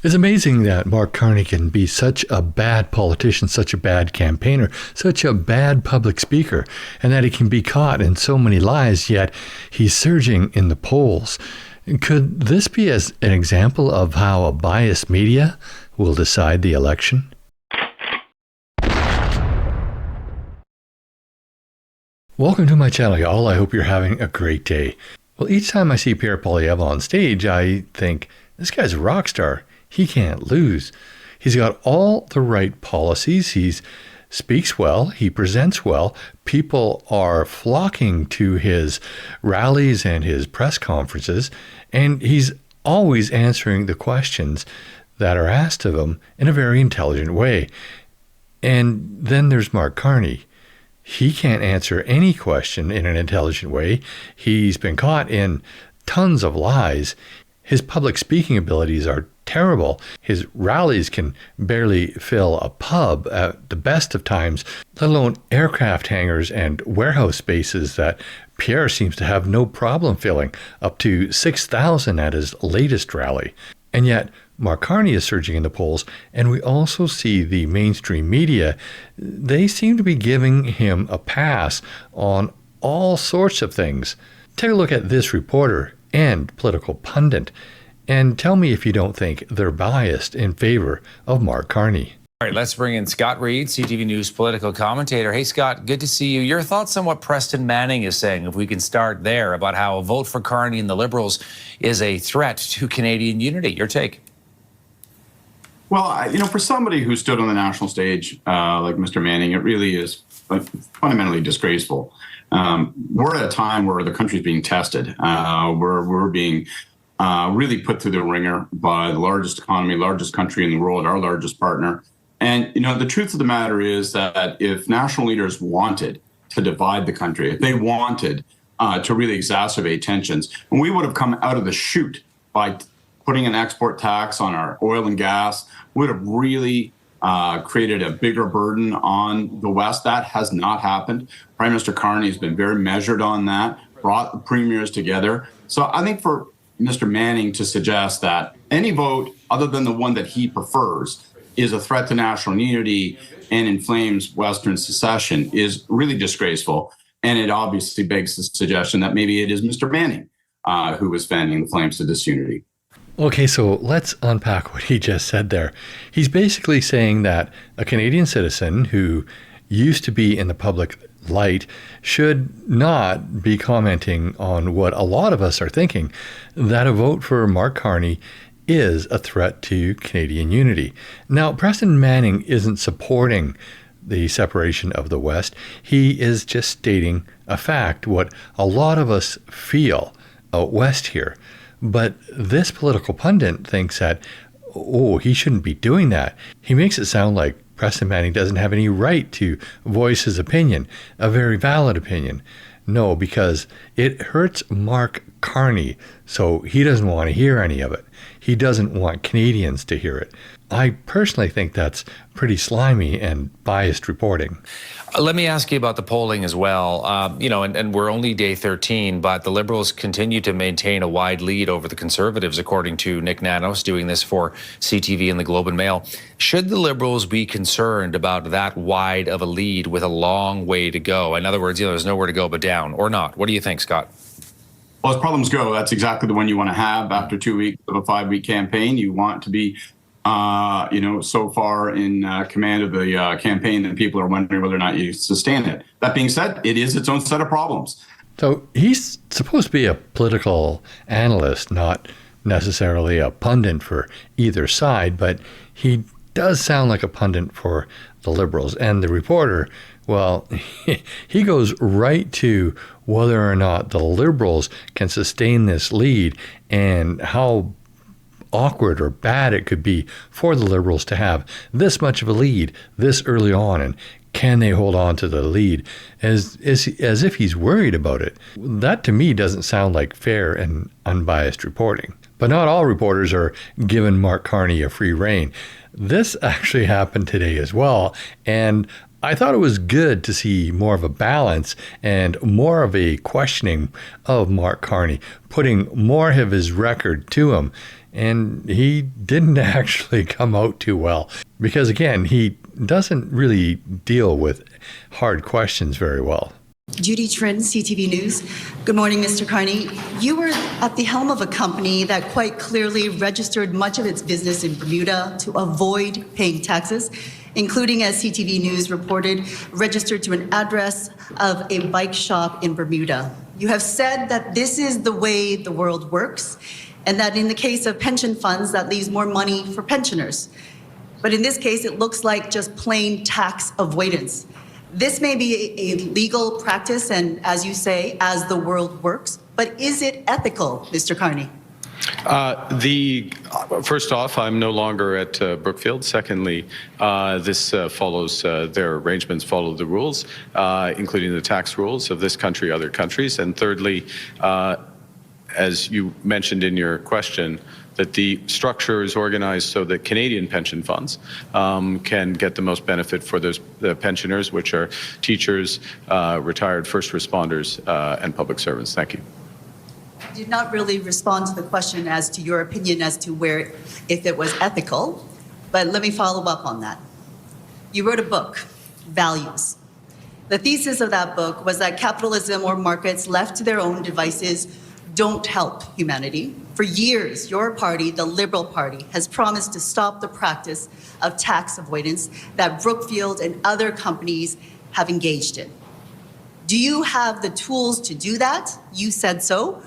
It's amazing that Mark Carney can be such a bad politician, such a bad campaigner, such a bad public speaker, and that he can be caught in so many lies, yet he's surging in the polls. Could this be as an example of how a biased media will decide the election? Welcome to my channel, y'all. I hope you're having a great day. Well, each time I see Pierre Poilievre on stage, I think, this guy's a rock star. He can't lose. He's got all the right policies. He speaks well. He presents well. People are flocking to his rallies and his press conferences, and he's always answering the questions that are asked of him in a very intelligent way. And then there's Mark Carney. He can't answer any question in an intelligent way. He's been caught in tons of lies. His public speaking abilities are terrible. His rallies can barely fill a pub at the best of times, let alone aircraft hangars and warehouse spaces that Pierre seems to have no problem filling, up to 6,000 at his latest rally. And yet, Mark Carney is surging in the polls, and we also see the mainstream media. They seem to be giving him a pass on all sorts of things. Take a look at this reporter and political pundit, and tell me if you don't think they're biased in favor of Mark Carney. All right, let's bring in Scott Reid, CTV News political commentator. Hey, Scott, good to see you. Your thoughts on what Preston Manning is saying, if we can start there, about how a vote for Carney and the Liberals is a threat to Canadian unity. Your take? Well, for somebody who stood on the national stage like Mr. Manning, it really is fundamentally disgraceful. We're at a time where the country's being tested. We're being really put through the ringer by the largest economy, largest country in the world, our largest partner. And, the truth of the matter is that if national leaders wanted to divide the country, if they wanted to really exacerbate tensions, and we would have come out of the chute by putting an export tax on our oil and gas, would have really created a bigger burden on the West. That has not happened. Prime Minister Carney has been very measured on that, brought the premiers together. So I think for Mr. Manning to suggest that any vote other than the one that he prefers is a threat to national unity and inflames Western secession is really disgraceful. And it obviously begs the suggestion that maybe it is Mr. Manning who is fanning the flames of disunity. Okay, so let's unpack what he just said there. He's basically saying that a Canadian citizen who used to be in the public light should not be commenting on what a lot of us are thinking, that a vote for Mark Carney is a threat to Canadian unity. Now, Preston Manning isn't supporting the separation of the West. He is just stating a fact, what a lot of us feel out west here. But this political pundit thinks that, he shouldn't be doing that. He makes it sound like Preston Manning doesn't have any right to voice his opinion, a very valid opinion. No, because it hurts Mark Carney, so he doesn't want to hear any of it. He doesn't want Canadians to hear it. I personally think that's pretty slimy and biased reporting. Let me ask you about the polling as well. And we're only day 13, but the Liberals continue to maintain a wide lead over the Conservatives, according to Nick Nanos, doing this for CTV and the Globe and Mail. Should the Liberals be concerned about that wide of a lead with a long way to go? In other words, there's nowhere to go but down, or not? What do you think, Scott? Well, as problems go, that's exactly the one you want to have after 2 weeks of a 5-week campaign. You want to be so far in command of the campaign that people are wondering whether or not you sustain it. That being said, it is its own set of problems. So he's supposed to be a political analyst, not necessarily a pundit for either side, but he does sound like a pundit for the Liberals. And the reporter, well, he goes right to whether or not the Liberals can sustain this lead and how awkward or bad it could be for the Liberals to have this much of a lead this early on, and can they hold on to the lead as if he's worried about it. That to me doesn't sound like fair and unbiased reporting. But not all reporters are giving Mark Carney a free rein. This actually happened today as well, and I thought it was good to see more of a balance and more of a questioning of Mark Carney, putting more of his record to him. And he didn't actually come out too well because, again, he doesn't really deal with hard questions very well. Judy Trin, CTV News. Good morning, Mr. Carney. You were at the helm of a company that quite clearly registered much of its business in Bermuda to avoid paying taxes, including, as CTV News reported, registered to an address of a bike shop in Bermuda. You have said that this is the way the world works, and that in the case of pension funds, that leaves more money for pensioners. But in this case, it looks like just plain tax avoidance. This may be a legal practice, and as you say, as the world works, but is it ethical, Mr. Carney? First off, I'm no longer at Brookfield. Secondly, this follows their arrangements follow the rules, including the tax rules of this country, other countries. And thirdly, as you mentioned in your question, that the structure is organized so that Canadian pension funds can get the most benefit for those pensioners, which are teachers, retired first responders, and public servants. Thank you. I did not really respond to the question as to your opinion as to where, if it was ethical, but let me follow up on that. You wrote a book, Values. The thesis of that book was that capitalism or markets left to their own devices don't help humanity. For years, your party, the Liberal Party, has promised to stop the practice of tax avoidance that Brookfield and other companies have engaged in. Do you have the tools to do that? You said so.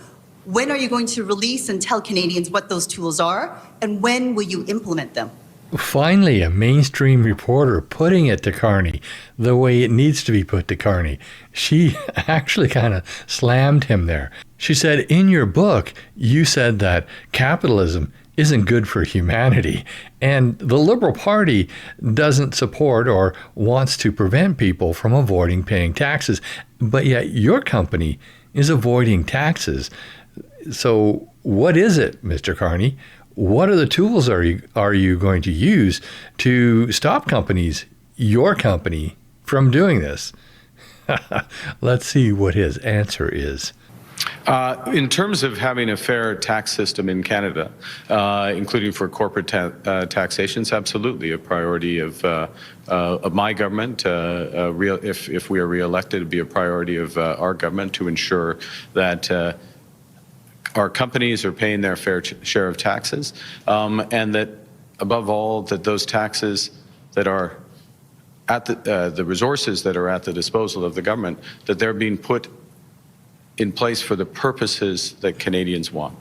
When are you going to release and tell Canadians what those tools are, and when will you implement them? Finally, a mainstream reporter putting it to Carney the way it needs to be put to Carney. She actually kind of slammed him there. She said, in your book, you said that capitalism isn't good for humanity, and the Liberal Party doesn't support or wants to prevent people from avoiding paying taxes, but yet your company is avoiding taxes. So what is it, Mr. Carney? What are the tools are you going to use to stop companies, your company, from doing this? Let's see what his answer is. In terms of having a fair tax system in Canada, including for corporate taxations, absolutely a priority of my government. If we are re-elected, it'd be a priority of our government to ensure that our companies are paying their fair share of taxes, and that, above all, that those taxes that are at the resources that are at the disposal of the government, that they're being put in place for the purposes that Canadians want.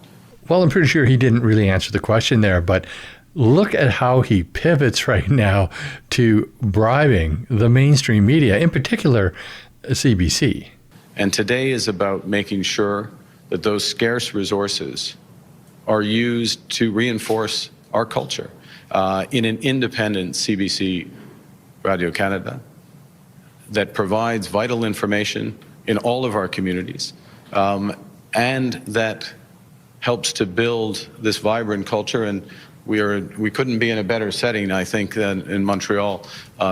Well, I'm pretty sure he didn't really answer the question there, but look at how he pivots right now to bribing the mainstream media, in particular, CBC. And today is about making sure that those scarce resources are used to reinforce our culture in an independent CBC Radio Canada that provides vital information in all of our communities, and that helps to build this vibrant culture. And we couldn't be in a better setting, I think, than in Montreal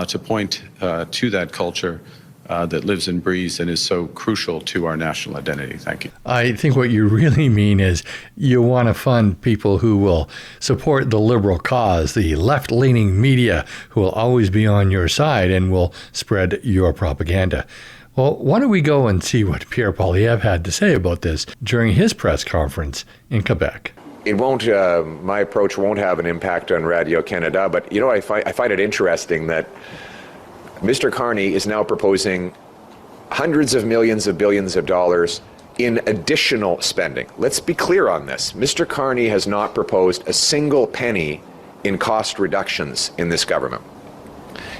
to point to that culture that lives and breathes and is so crucial to our national identity. Thank you. I think what you really mean is you want to fund people who will support the liberal cause, the left-leaning media who will always be on your side and will spread your propaganda. Well, why don't we go and see what Pierre Poilievre had to say about this during his press conference in Quebec. It won't, my approach won't have an impact on Radio Canada, but you know, I find it interesting that Mr. Carney is now proposing hundreds of millions of billions of dollars in additional spending. Let's be clear on this. Mr. Carney has not proposed a single penny in cost reductions in this government.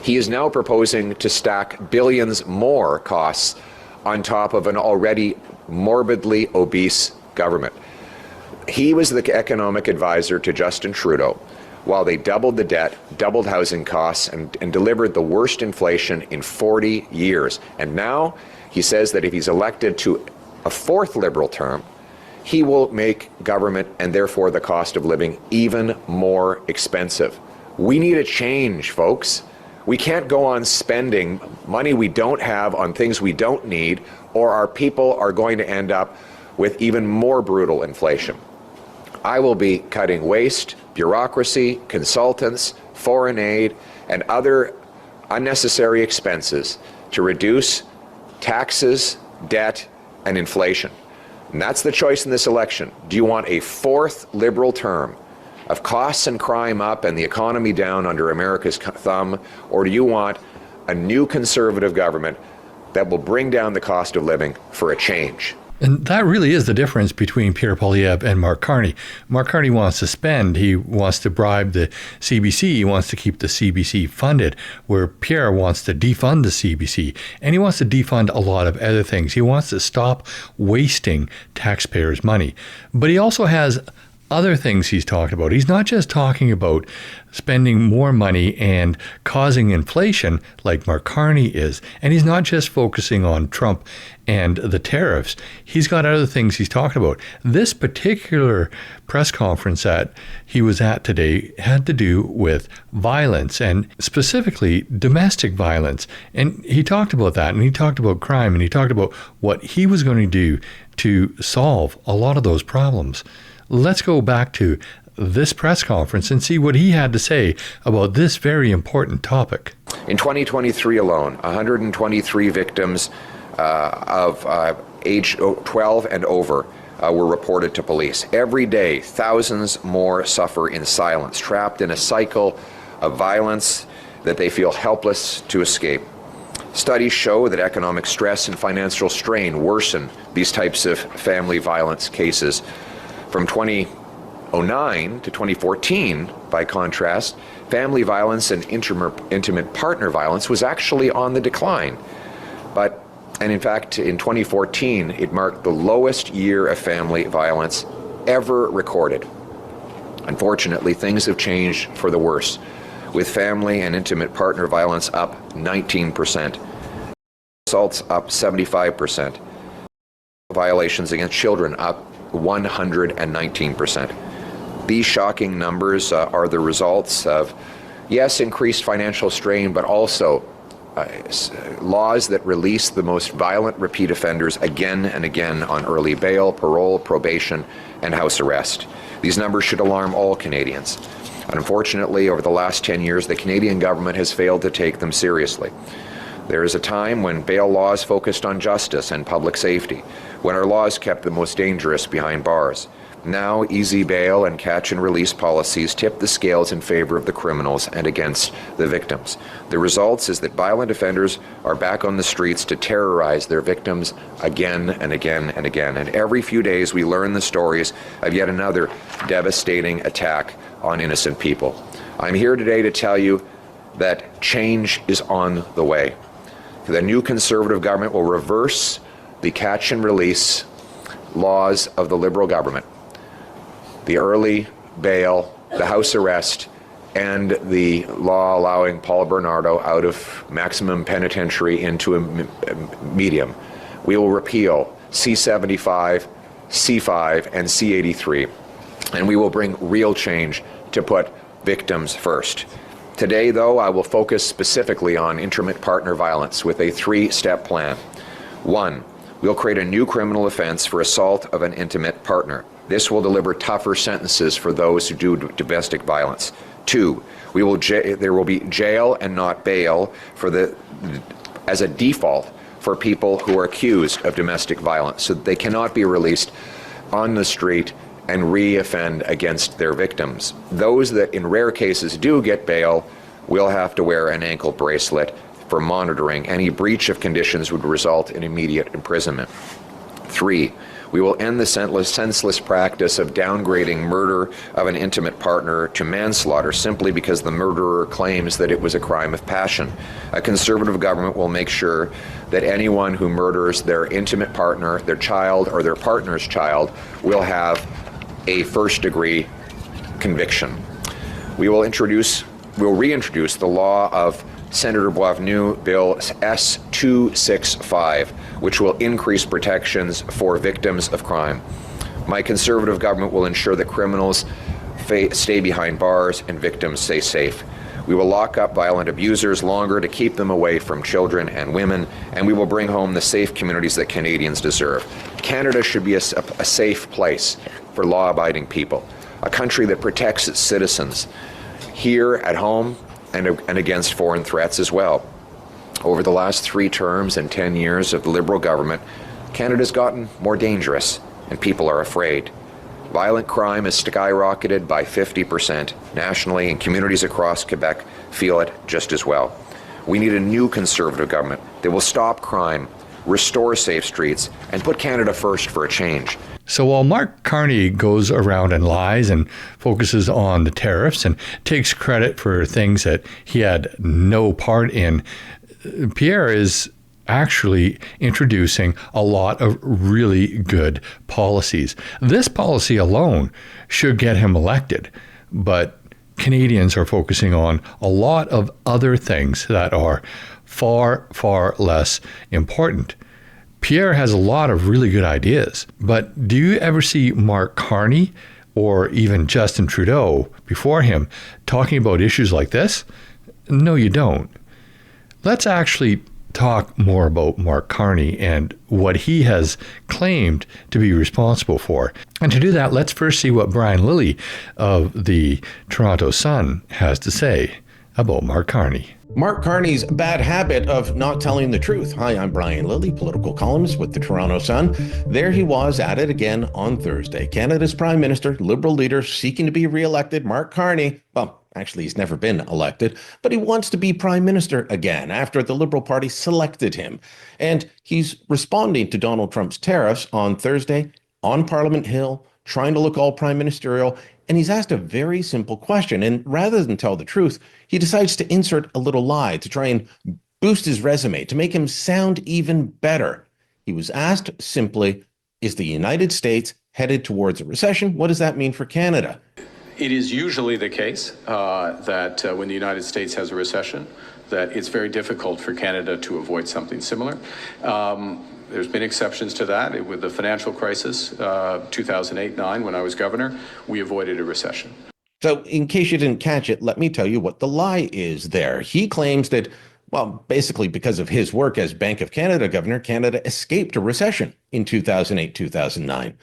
He is now proposing to stack billions more costs on top of an already morbidly obese government. He was the economic advisor to Justin Trudeau while they doubled the debt, doubled housing costs, and delivered the worst inflation in 40 years. And now he says that if he's elected to a fourth Liberal term, he will make government and therefore the cost of living even more expensive. We need a change, folks. We can't go on spending money we don't have on things we don't need, or our people are going to end up with even more brutal inflation. I will be cutting waste, bureaucracy, consultants, foreign aid, and other unnecessary expenses to reduce taxes, debt, and inflation. And that's the choice in this election. Do you want a fourth Liberal term of costs and crime up and the economy down under America's thumb, or do you want a new Conservative government that will bring down the cost of living for a change? And that really is the difference between Pierre Poilievre and Mark Carney. Mark Carney wants to spend. He wants to bribe the CBC. He wants to keep the CBC funded, where Pierre wants to defund the CBC. And he wants to defund a lot of other things. He wants to stop wasting taxpayers' money. But he also has other things he's talking about. He's not just talking about spending more money and causing inflation like Mark Carney is. And he's not just focusing on Trump and the tariffs. He's got other things he's talking about. This particular press conference that he was at today had to do with violence, and specifically domestic violence. And he talked about that, and he talked about crime, and he talked about what he was going to do to solve a lot of those problems. Let's go back to this press conference and see what he had to say about this very important topic. In 2023 alone, 123 victims of age 12 and over were reported to police. Every day, thousands more suffer in silence, trapped in a cycle of violence that they feel helpless to escape. Studies show that economic stress and financial strain worsen these types of family violence cases. From 2009 to 2014, by contrast, family violence and intimate partner violence was actually on the decline. And in fact, in 2014, it marked the lowest year of family violence ever recorded. Unfortunately, things have changed for the worse, with family and intimate partner violence up 19%, assaults up 75%, violations against children up 119%. These shocking numbers are the results of, yes, increased financial strain, but also laws that release the most violent repeat offenders again and again on early bail, parole, probation, and house arrest. These numbers should alarm all Canadians. Unfortunately, over the last 10 years, the Canadian government has failed to take them seriously. There is a time when bail laws focused on justice and public safety, when our laws kept the most dangerous behind bars. Now, easy bail and catch and release policies tip the scales in favor of the criminals and against the victims. The result is that violent offenders are back on the streets to terrorize their victims again and again and again. And every few days we learn the stories of yet another devastating attack on innocent people. I'm here today to tell you that change is on the way. The new Conservative government will reverse the catch and release laws of the Liberal government. The early bail, the house arrest, and the law allowing Paul Bernardo out of maximum penitentiary into a medium. We will repeal C-75, C-5, and C-83, and we will bring real change to put victims first. Today, though, I will focus specifically on intimate partner violence with a three-step plan. 1, we'll create a new criminal offense for assault of an intimate partner. This will deliver tougher sentences for those who do domestic violence. 2, there will be jail and not bail as a default for people who are accused of domestic violence, so that they cannot be released on the street and re-offend against their victims. Those that in rare cases do get bail will have to wear an ankle bracelet for monitoring. Any breach of conditions would result in immediate imprisonment. 3, we will end the senseless practice of downgrading murder of an intimate partner to manslaughter simply because the murderer claims that it was a crime of passion. A Conservative government will make sure that anyone who murders their intimate partner, their child, or their partner's child will have a first-degree conviction. We will reintroduce the law of Senator Boisvenu Bill S-265, which will increase protections for victims of crime. My Conservative government will ensure that criminals stay behind bars and victims stay safe. We will lock up violent abusers longer to keep them away from children and women, and we will bring home the safe communities that Canadians deserve. Canada should be a safe place for law-abiding people. a country that protects its citizens here at home and against foreign threats as well. Over the last 3 terms and 10 years of the Liberal government, Canada's gotten more dangerous and people are afraid. Violent crime has skyrocketed by 50% nationally, and communities across Quebec feel it just as well. We need a new Conservative government that will stop crime, restore safe streets, and put Canada first for a change. So while Mark Carney goes around and lies and focuses on the tariffs and takes credit for things that he had no part in, Pierre is actually introducing a lot of really good policies. This policy alone should get him elected, but Canadians are focusing on a lot of other things that are far, far less important. Pierre has a lot of really good ideas, but do you ever see Mark Carney or even Justin Trudeau before him talking about issues like this? No, you don't. Let's actually talk more about Mark Carney and what he has claimed to be responsible for. And to do that, let's first see what Brian Lilley of the Toronto Sun has to say about Mark Carney. Mark Carney's bad habit of not telling the truth. Hi, I'm Brian Lilley, political columnist with the Toronto Sun. There he was at it again on Thursday. Canada's Prime Minister, Liberal leader seeking to be re-elected, Mark Carney. Well, actually, he's never been elected, but he wants to be Prime Minister again after the Liberal Party selected him. And he's responding to Donald Trump's tariffs on Thursday on Parliament Hill, trying to look all prime ministerial. And he's asked a very simple question. And rather than tell the truth, he decides to insert a little lie to try and boost his resume, to make him sound even better. He was asked simply, is the United States headed towards a recession? What does that mean for Canada? It is usually the case that when the United States has a recession, that it's very difficult for Canada to avoid something similar. There's been exceptions to that. With the financial crisis, 2008-9, when I was governor, we avoided a recession. So in case you didn't catch it, let me tell you what the lie is there. He claims that, well, basically because of his work as Bank of Canada governor, Canada escaped a recession in 2008-2009.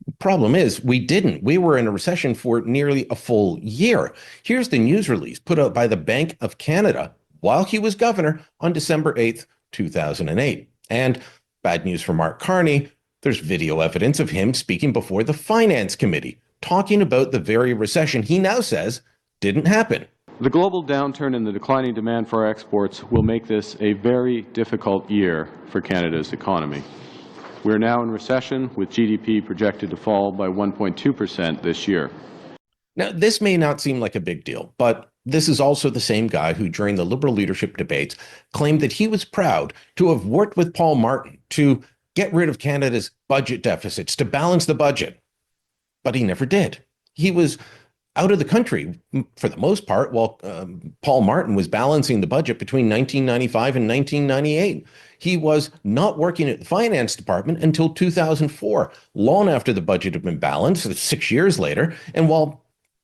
The problem is we didn't. We were in a recession for nearly a full year. Here's the news release put out by the Bank of Canada while he was governor on December 8th, 2008. And bad news for Mark Carney, there's video evidence of him speaking before the Finance Committee, talking about the very recession he now says didn't happen. The global downturn and the declining demand for our exports will make this a very difficult year for Canada's economy. We're now in recession, with GDP projected to fall by 1.2% this year. Now, this may not seem like a big deal, but this is also the same guy who, during the Liberal leadership debates, claimed that he was proud to have worked with Paul Martin to get rid of Canada's budget deficits, to balance the budget. But he never did. He was out of the country for the most part while Paul Martin was balancing the budget between 1995 and 1998. He was not working at the finance department until 2004, long after the budget had been balanced, 6 years later, and while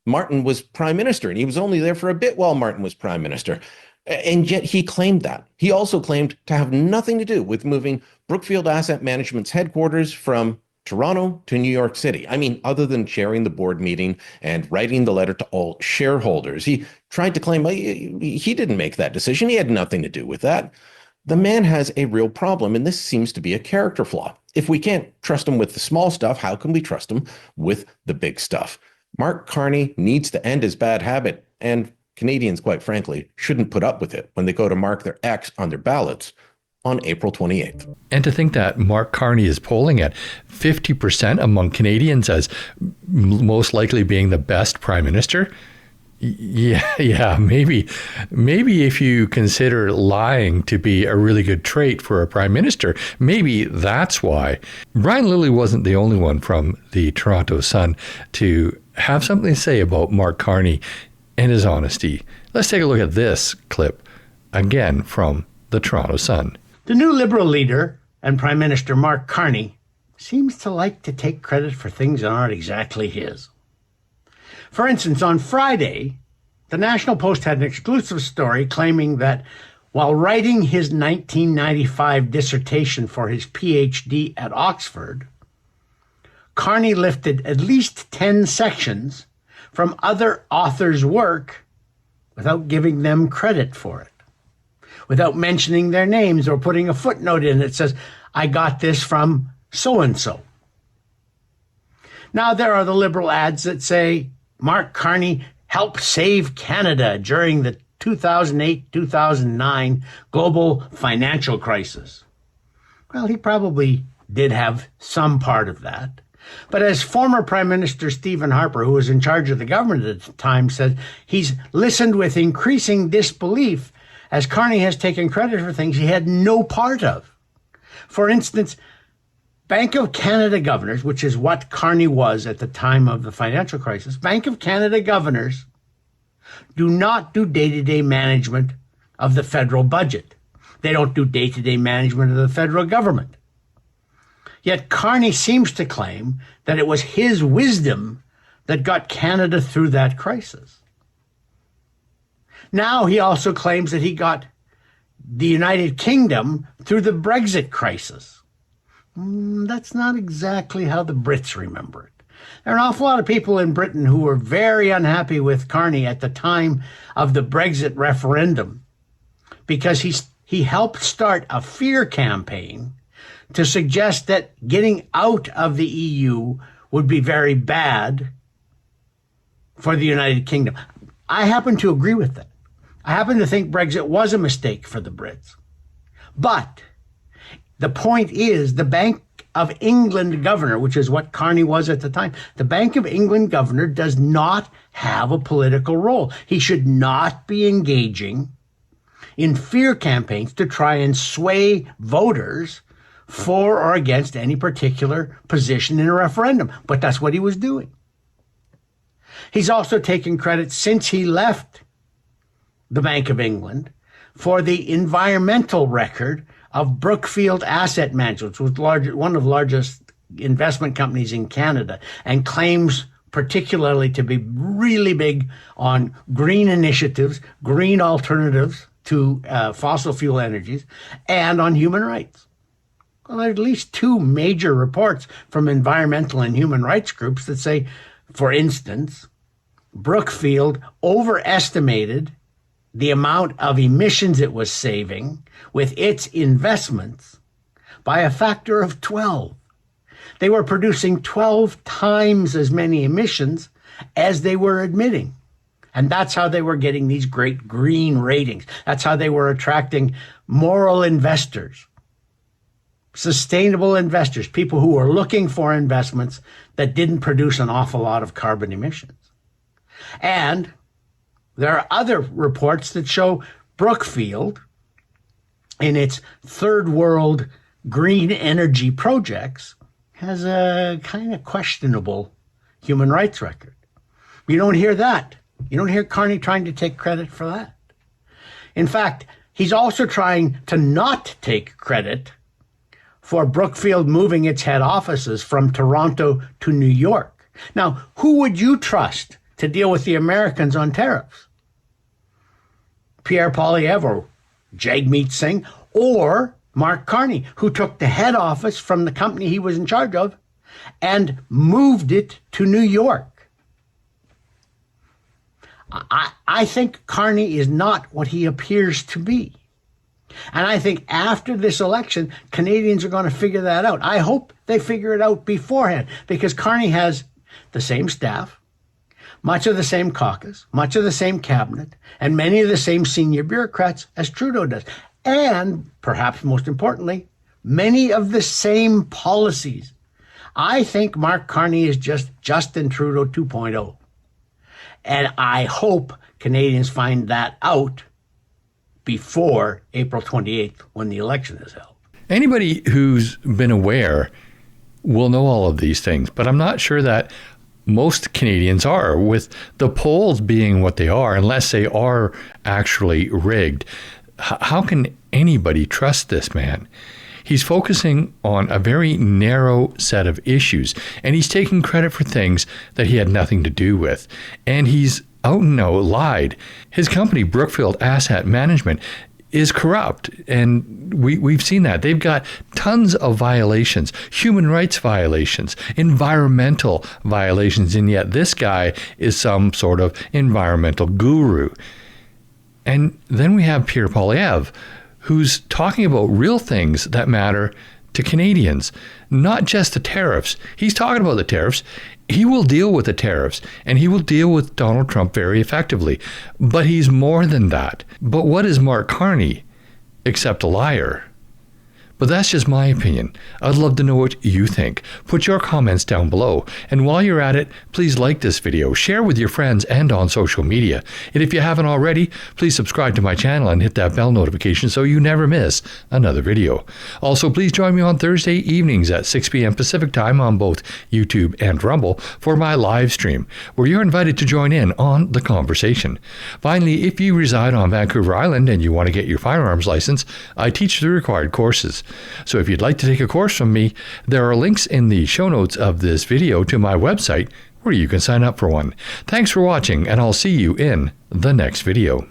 Martin was prime minister, and he was only there for a bit while Martin was prime minister. And yet he claimed that. He also claimed to have nothing to do with moving Brookfield Asset Management's headquarters from Toronto to New York City. I mean, other than chairing the board meeting and writing the letter to all shareholders, he tried to claim he didn't make that decision. He had nothing to do with that. The man has a real problem, and this seems to be a character flaw. If we can't trust him with the small stuff, how can we trust him with the big stuff? Mark Carney needs to end his bad habit, and Canadians, quite frankly, shouldn't put up with it when they go to mark their X on their ballots on April 28th. And to think that Mark Carney is polling at 50% among Canadians as most likely being the best prime minister. Yeah, maybe if you consider lying to be a really good trait for a prime minister, maybe that's why. Brian Lilley wasn't the only one from the Toronto Sun to have something to say about Mark Carney and his honesty. Let's take a look at this clip, again from the Toronto Sun. The new Liberal leader and Prime Minister Mark Carney seems to like to take credit for things that aren't exactly his. For instance, on Friday, the National Post had an exclusive story claiming that while writing his 1995 dissertation for his PhD at Oxford, Carney lifted at least 10 sections from other authors' work without giving them credit for it, without mentioning their names or putting a footnote in that says, I got this from so-and-so. Now there are the Liberal ads that say Mark Carney helped save Canada during the 2008-2009 global financial crisis. Well, he probably did have some part of that. But as former Prime Minister Stephen Harper, who was in charge of the government at the time, said, he's listened with increasing disbelief as Carney has taken credit for things he had no part of. For instance, Bank of Canada governors, which is what Carney was at the time of the financial crisis, Bank of Canada governors do not do day-to-day management of the federal budget. They don't do day-to-day management of the federal government. Yet Carney seems to claim that it was his wisdom that got Canada through that crisis. Now he also claims that he got the United Kingdom through the Brexit crisis. That's not exactly how the Brits remember it. There are an awful lot of people in Britain who were very unhappy with Carney at the time of the Brexit referendum because he helped start a fear campaign to suggest that getting out of the EU would be very bad for the United Kingdom. I happen to agree with that. I happen to think Brexit was a mistake for the Brits. But the point is, the Bank of England governor, which is what Carney was at the time, the Bank of England governor does not have a political role. He should not be engaging in fear campaigns to try and sway voters for or against any particular position in a referendum. But that's what he was doing. He's also taken credit since he left the Bank of England for the environmental record of Brookfield Asset Management, which was one of the largest investment companies in Canada, and claims particularly to be really big on green initiatives, green alternatives to fossil fuel energies, and on human rights. Well, there are at least two major reports from environmental and human rights groups that say, for instance, Brookfield overestimated the amount of emissions it was saving with its investments by a factor of 12. They were producing 12 times as many emissions as they were emitting. And that's how they were getting these great green ratings. That's how they were attracting moral investors, sustainable investors, people who were looking for investments that didn't produce an awful lot of carbon emissions. And there are other reports that show Brookfield, in its third world green energy projects, has a kind of questionable human rights record. You don't hear that. You don't hear Carney trying to take credit for that. In fact, he's also trying to not take credit for Brookfield moving its head offices from Toronto to New York. Now, who would you trust to deal with the Americans on tariffs? Pierre Poilievre or Jagmeet Singh, or Mark Carney, who took the head office from the company he was in charge of and moved it to New York. I think Carney is not what he appears to be. And I think after this election, Canadians are going to figure that out. I hope they figure it out beforehand, because Carney has the same staff, much of the same caucus, much of the same cabinet, and many of the same senior bureaucrats as Trudeau does. And perhaps most importantly, many of the same policies. I think Mark Carney is just Justin Trudeau 2.0. And I hope Canadians find that out before April 28th, when the election is held. Anybody who's been aware will know all of these things, but I'm not sure that most Canadians are, with the polls being what they are, unless they are actually rigged. How can anybody trust this man? He's focusing on a very narrow set of issues, and he's taking credit for things that he had nothing to do with. And he's out and out lied. His company, Brookfield Asset Management, is corrupt. And we've seen that. They've got tons of violations, human rights violations, environmental violations, and yet this guy is some sort of environmental guru. And then we have Pierre Poilievre, who's talking about real things that matter to Canadians, not just the tariffs. He's talking about the tariffs. He will deal with the tariffs, and he will deal with Donald Trump very effectively. But he's more than that. But what is Mark Carney except a liar? But that's just my opinion. I'd love to know what you think. Put your comments down below. And while you're at it, please like this video, share with your friends and on social media. And if you haven't already, please subscribe to my channel and hit that bell notification so you never miss another video. Also, please join me on Thursday evenings at 6 p.m. Pacific time on both YouTube and Rumble for my live stream, where you're invited to join in on the conversation. Finally, if you reside on Vancouver Island and you want to get your firearms license, I teach the required courses. So if you'd like to take a course from me, there are links in the show notes of this video to my website where you can sign up for one. Thanks for watching, and I'll see you in the next video.